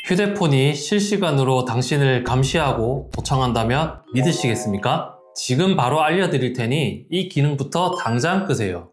휴대폰이 실시간으로 당신을 감시하고 도청한다면 믿으시겠습니까? 지금 바로 알려드릴 테니 이 기능부터 당장 끄세요.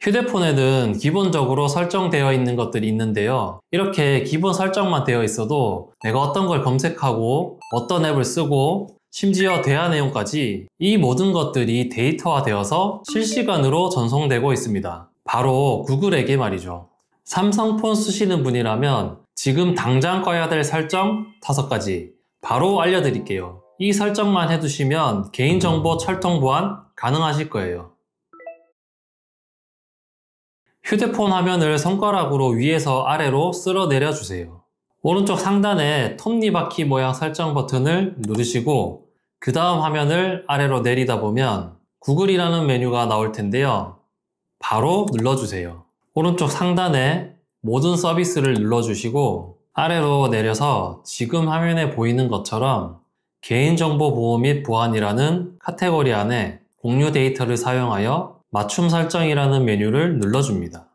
휴대폰에는 기본적으로 설정되어 있는 것들이 있는데요. 이렇게 기본 설정만 되어 있어도 내가 어떤 걸 검색하고 어떤 앱을 쓰고 심지어 대화 내용까지 이 모든 것들이 데이터화되어서 실시간으로 전송되고 있습니다. 바로 구글에게 말이죠. 삼성폰 쓰시는 분이라면 지금 당장 꺼야 될 설정 5가지 바로 알려드릴게요. 이 설정만 해두시면 개인정보 철통 보안 가능하실 거예요. 휴대폰 화면을 손가락으로 위에서 아래로 쓸어 내려주세요. 오른쪽 상단에 톱니바퀴 모양 설정 버튼을 누르시고 그 다음 화면을 아래로 내리다 보면 구글이라는 메뉴가 나올 텐데요. 바로 눌러주세요. 오른쪽 상단에 모든 서비스를 눌러주시고 아래로 내려서 지금 화면에 보이는 것처럼 개인정보 보호 및 보안이라는 카테고리 안에 공유 데이터를 사용하여 맞춤 설정이라는 메뉴를 눌러줍니다.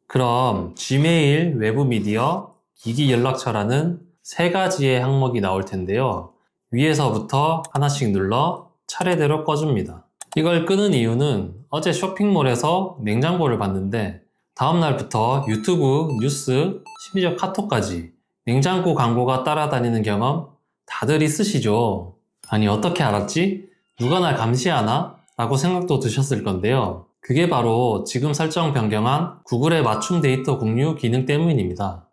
그럼 지메일, 외부 미디어, 기기 연락처라는 3가지의 항목이 나올 텐데요. 위에서부터 하나씩 눌러 차례대로 꺼줍니다. 이걸 끄는 이유는 어제 쇼핑몰에서 냉장고를 봤는데 다음날부터 유튜브, 뉴스, 심지어 카톡까지 냉장고 광고가 따라다니는 경험 다들 있으시죠? 아니 어떻게 알았지? 누가 날 감시하나? 라고 생각도 드셨을 건데요. 그게 바로 지금 설정 변경한 구글의 맞춤 데이터 공유 기능 때문입니다.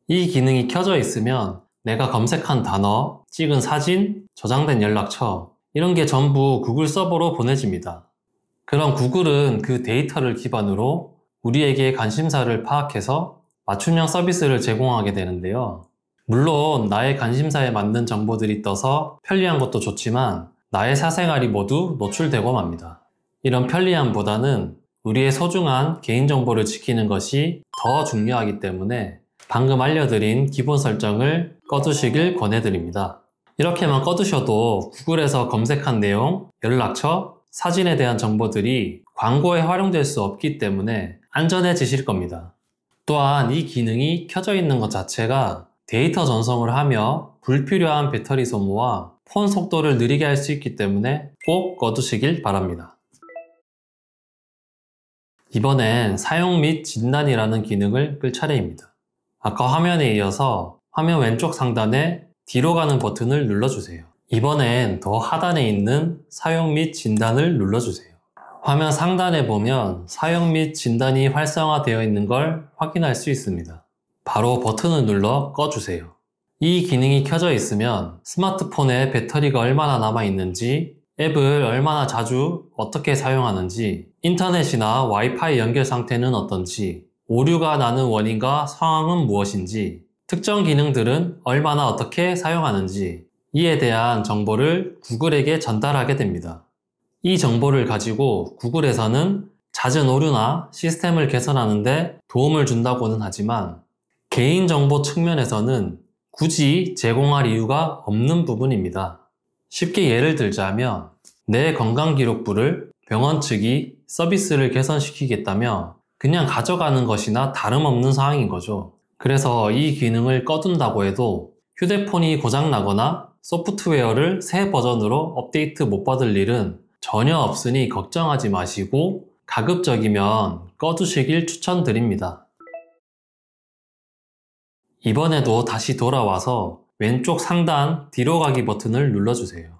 이 기능이 켜져 있으면 내가 검색한 단어, 찍은 사진, 저장된 연락처 이런 게 전부 구글 서버로 보내집니다. 그럼 구글은 그 데이터를 기반으로 우리에게 관심사를 파악해서 맞춤형 서비스를 제공하게 되는데요. 물론 나의 관심사에 맞는 정보들이 떠서 편리한 것도 좋지만 나의 사생활이 모두 노출되고 맙니다. 이런 편리함보다는 우리의 소중한 개인정보를 지키는 것이 더 중요하기 때문에 방금 알려드린 기본 설정을 꺼두시길 권해드립니다. 이렇게만 꺼두셔도 구글에서 검색한 내용, 연락처, 사진에 대한 정보들이 광고에 활용될 수 없기 때문에 안전해지실 겁니다. 또한 이 기능이 켜져 있는 것 자체가 데이터 전송을 하며 불필요한 배터리 소모와 폰 속도를 느리게 할 수 있기 때문에 꼭 꺼두시길 바랍니다. 이번엔 사용 및 진단이라는 기능을 끌 차례입니다. 아까 화면에 이어서 화면 왼쪽 상단에 뒤로 가는 버튼을 눌러주세요. 이번엔 더 하단에 있는 사용 및 진단을 눌러주세요. 화면 상단에 보면 사용 및 진단이 활성화되어 있는 걸 확인할 수 있습니다. 바로 버튼을 눌러 꺼주세요. 이 기능이 켜져 있으면 스마트폰에 배터리가 얼마나 남아 있는지, 앱을 얼마나 자주 어떻게 사용하는지, 인터넷이나 와이파이 연결 상태는 어떤지, 오류가 나는 원인과 상황은 무엇인지, 특정 기능들은 얼마나 어떻게 사용하는지 이에 대한 정보를 구글에게 전달하게 됩니다. 이 정보를 가지고 구글에서는 잦은 오류나 시스템을 개선하는 데 도움을 준다고는 하지만 개인정보 측면에서는 굳이 제공할 이유가 없는 부분입니다. 쉽게 예를 들자면 내 건강기록부를 병원 측이 서비스를 개선시키겠다며 그냥 가져가는 것이나 다름없는 상황인 거죠. 그래서 이 기능을 꺼둔다고 해도 휴대폰이 고장나거나 소프트웨어를 새 버전으로 업데이트 못 받을 일은 전혀 없으니 걱정하지 마시고 가급적이면 꺼두시길 추천드립니다. 이번에도 다시 돌아와서 왼쪽 상단 뒤로 가기 버튼을 눌러주세요.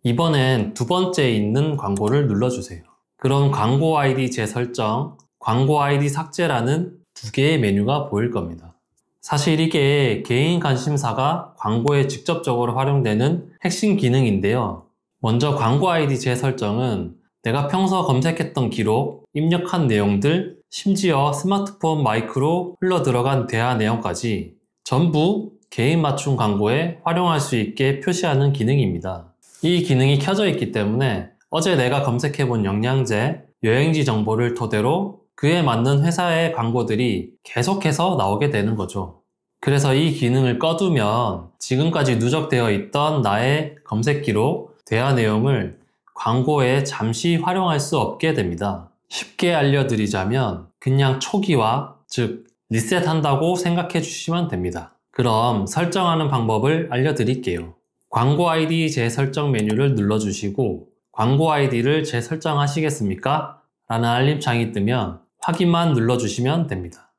이번엔 두 번째에 있는 광고를 눌러주세요. 그럼 광고 아이디 재설정, 광고 아이디 삭제라는 2개의 메뉴가 보일 겁니다. 사실 이게 개인 관심사가 광고에 직접적으로 활용되는 핵심 기능인데요. 먼저 광고 아이디 재설정은 내가 평소 검색했던 기록, 입력한 내용들, 심지어 스마트폰 마이크로 흘러들어간 대화 내용까지 전부 개인 맞춤 광고에 활용할 수 있게 표시하는 기능입니다. 이 기능이 켜져 있기 때문에 어제 내가 검색해본 영양제, 여행지 정보를 토대로 그에 맞는 회사의 광고들이 계속해서 나오게 되는 거죠. 그래서 이 기능을 꺼두면 지금까지 누적되어 있던 나의 검색 기록, 대화 내용을 광고에 잠시 활용할 수 없게 됩니다. 쉽게 알려드리자면 그냥 초기화, 즉 리셋한다고 생각해 주시면 됩니다. 그럼 설정하는 방법을 알려드릴게요. 광고 아이디 재설정 메뉴를 눌러주시고 광고 아이디를 재설정하시겠습니까? 라는 알림창이 뜨면 확인만 눌러주시면 됩니다.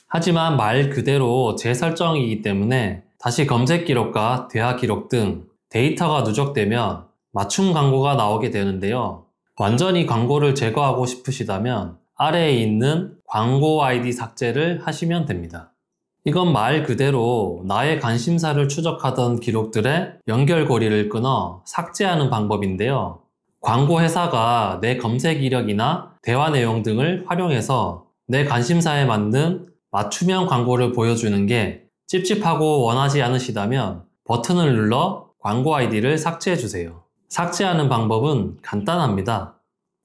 하지만 말 그대로 재설정이기 때문에 다시 검색 기록과 대화 기록 등 데이터가 누적되면 맞춤 광고가 나오게 되는데요. 완전히 광고를 제거하고 싶으시다면 아래에 있는 광고 아이디 삭제를 하시면 됩니다. 이건 말 그대로 나의 관심사를 추적하던 기록들의 연결고리를 끊어 삭제하는 방법인데요. 광고 회사가 내 검색 이력이나 대화 내용 등을 활용해서 내 관심사에 맞는 맞춤형 광고를 보여주는 게 찝찝하고 원하지 않으시다면 버튼을 눌러 광고 아이디를 삭제해 주세요. 삭제하는 방법은 간단합니다.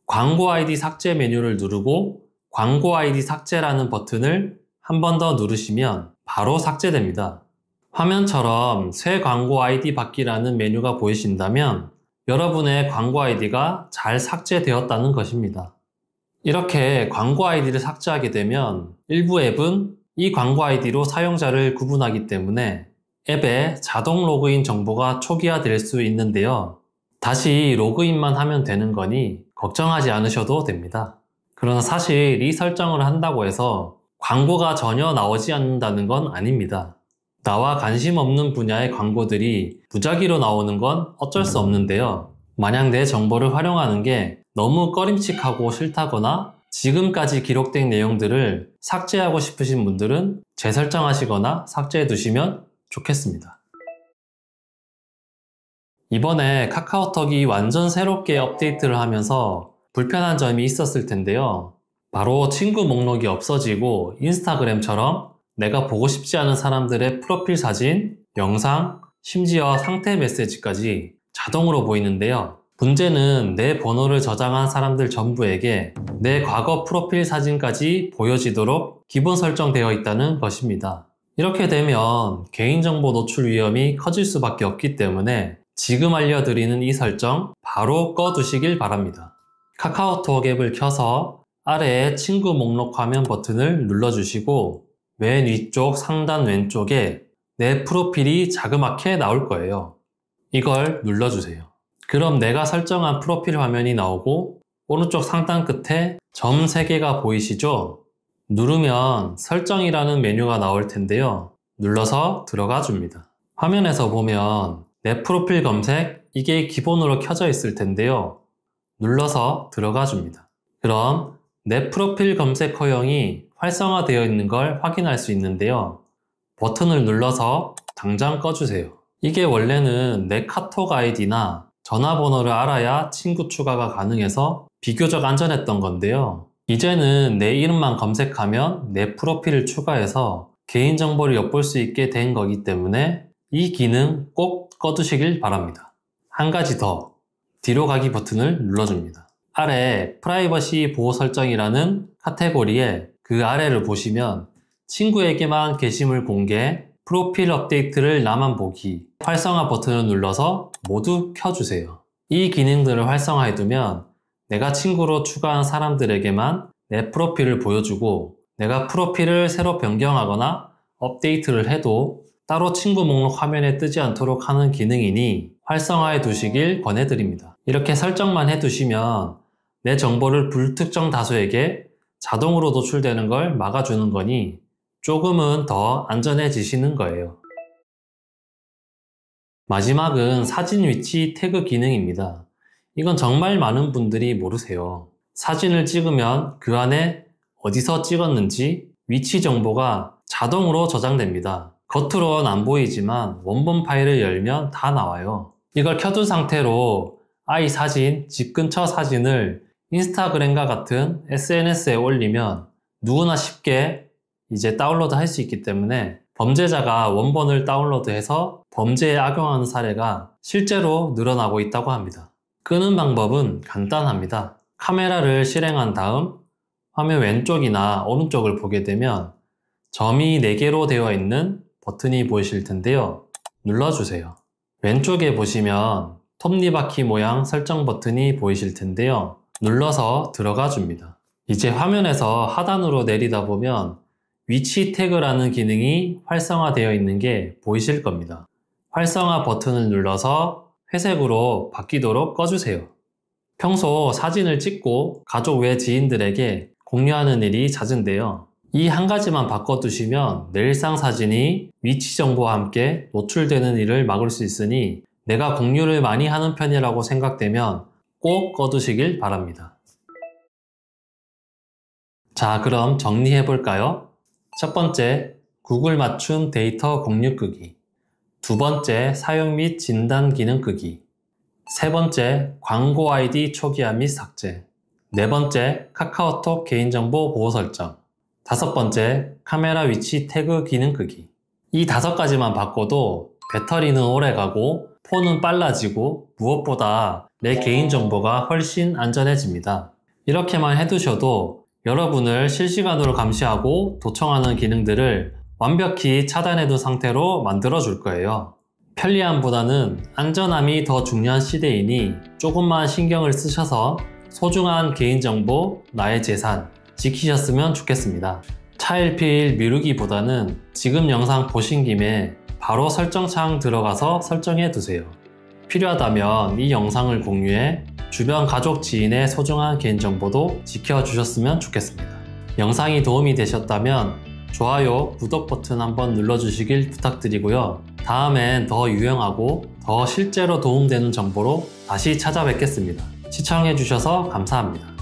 광고 아이디 삭제 메뉴를 누르고 광고 아이디 삭제라는 버튼을 한 번 더 누르시면 바로 삭제됩니다. 화면처럼 새 광고 아이디 받기라는 메뉴가 보이신다면 여러분의 광고 아이디가 잘 삭제되었다는 것입니다. 이렇게 광고 아이디를 삭제하게 되면 일부 앱은 이 광고 아이디로 사용자를 구분하기 때문에 앱에 자동 로그인 정보가 초기화될 수 있는데요. 다시 로그인만 하면 되는 거니 걱정하지 않으셔도 됩니다. 그러나 사실 이 설정을 한다고 해서 광고가 전혀 나오지 않는다는 건 아닙니다. 나와 관심 없는 분야의 광고들이 무작위로 나오는 건 어쩔 수 없는데요. 만약 내 정보를 활용하는 게 너무 꺼림칙하고 싫다거나 지금까지 기록된 내용들을 삭제하고 싶으신 분들은 재설정하시거나 삭제해 두시면 좋겠습니다. 이번에 카카오톡이 완전 새롭게 업데이트를 하면서 불편한 점이 있었을 텐데요. 바로 친구 목록이 없어지고 인스타그램처럼 내가 보고 싶지 않은 사람들의 프로필 사진, 영상, 심지어 상태 메시지까지 자동으로 보이는데요. 문제는 내 번호를 저장한 사람들 전부에게 내 과거 프로필 사진까지 보여지도록 기본 설정되어 있다는 것입니다. 이렇게 되면 개인정보 노출 위험이 커질 수밖에 없기 때문에 지금 알려드리는 이 설정 바로 꺼두시길 바랍니다. 카카오톡 앱을 켜서 아래에 친구 목록 화면 버튼을 눌러주시고 맨 위쪽 상단 왼쪽에 내 프로필이 자그맣게 나올 거예요. 이걸 눌러주세요. 그럼 내가 설정한 프로필 화면이 나오고 오른쪽 상단 끝에 점 3개가 보이시죠? 누르면 설정이라는 메뉴가 나올 텐데요. 눌러서 들어가 줍니다. 화면에서 보면 내 프로필 검색, 이게 기본으로 켜져 있을 텐데요. 눌러서 들어가 줍니다. 그럼 내 프로필 검색 허용이 활성화되어 있는 걸 확인할 수 있는데요. 버튼을 눌러서 당장 꺼주세요. 이게 원래는 내 카톡 아이디나 전화번호를 알아야 친구 추가가 가능해서 비교적 안전했던 건데요. 이제는 내 이름만 검색하면 내 프로필을 추가해서 개인정보를 엿볼 수 있게 된 거기 때문에 이 기능 꼭 꺼두시길 바랍니다. 한 가지 더, 뒤로 가기 버튼을 눌러줍니다. 아래 프라이버시 보호 설정이라는 카테고리에 그 아래를 보시면 친구에게만 게시물 공개, 프로필 업데이트를 나만 보기, 활성화 버튼을 눌러서 모두 켜주세요. 이 기능들을 활성화해두면 내가 친구로 추가한 사람들에게만 내 프로필을 보여주고 내가 프로필을 새로 변경하거나 업데이트를 해도 따로 친구 목록 화면에 뜨지 않도록 하는 기능이니 활성화해 두시길 권해드립니다. 이렇게 설정만 해두시면 내 정보를 불특정 다수에게 자동으로 노출되는 걸 막아주는 거니 조금은 더 안전해지시는 거예요. 마지막은 사진 위치 태그 기능입니다. 이건 정말 많은 분들이 모르세요. 사진을 찍으면 그 안에 어디서 찍었는지 위치 정보가 자동으로 저장됩니다. 겉으로는 안 보이지만 원본 파일을 열면 다 나와요. 이걸 켜둔 상태로 아이 사진, 집 근처 사진을 인스타그램과 같은 SNS에 올리면 누구나 쉽게 이제 다운로드 할 수 있기 때문에 범죄자가 원본을 다운로드해서 범죄에 악용하는 사례가 실제로 늘어나고 있다고 합니다. 끄는 방법은 간단합니다. 카메라를 실행한 다음 화면 왼쪽이나 오른쪽을 보게 되면 점이 4개로 되어 있는 버튼이 보이실 텐데요. 눌러주세요. 왼쪽에 보시면 톱니바퀴 모양 설정 버튼이 보이실 텐데요. 눌러서 들어가 줍니다. 이제 화면에서 하단으로 내리다 보면 위치 태그라는 기능이 활성화되어 있는 게 보이실 겁니다. 활성화 버튼을 눌러서 회색으로 바뀌도록 꺼주세요. 평소 사진을 찍고 가족 외 지인들에게 공유하는 일이 잦은데요. 이 한 가지만 바꿔두시면 내 일상 사진이 위치 정보와 함께 노출되는 일을 막을 수 있으니 내가 공유를 많이 하는 편이라고 생각되면 꼭 꺼두시길 바랍니다. 자, 그럼 정리해 볼까요? 첫 번째, 구글 맞춤 데이터 공유 끄기. 두 번째, 사용 및 진단 기능 끄기. 세 번째, 광고 아이디 초기화 및 삭제. 네 번째, 카카오톡 개인정보 보호 설정. 다섯 번째, 카메라 위치 태그 기능 끄기. 이 5가지만 바꿔도 배터리는 오래가고 폰은 빨라지고 무엇보다 내 개인정보가 훨씬 안전해집니다. 이렇게만 해두셔도 여러분을 실시간으로 감시하고 도청하는 기능들을 완벽히 차단해둔 상태로 만들어줄 거예요. 편리함보다는 안전함이 더 중요한 시대이니 조금만 신경을 쓰셔서 소중한 개인정보, 나의 재산 지키셨으면 좋겠습니다. 차일피일 미루기보다는 지금 영상 보신 김에 바로 설정창 들어가서 설정해 두세요. 필요하다면 이 영상을 공유해 주변 가족 지인의 소중한 개인정보도 지켜주셨으면 좋겠습니다. 영상이 도움이 되셨다면 좋아요, 구독 버튼 한번 눌러주시길 부탁드리고요. 다음엔 더 유용하고 더 실제로 도움되는 정보로 다시 찾아뵙겠습니다. 시청해주셔서 감사합니다.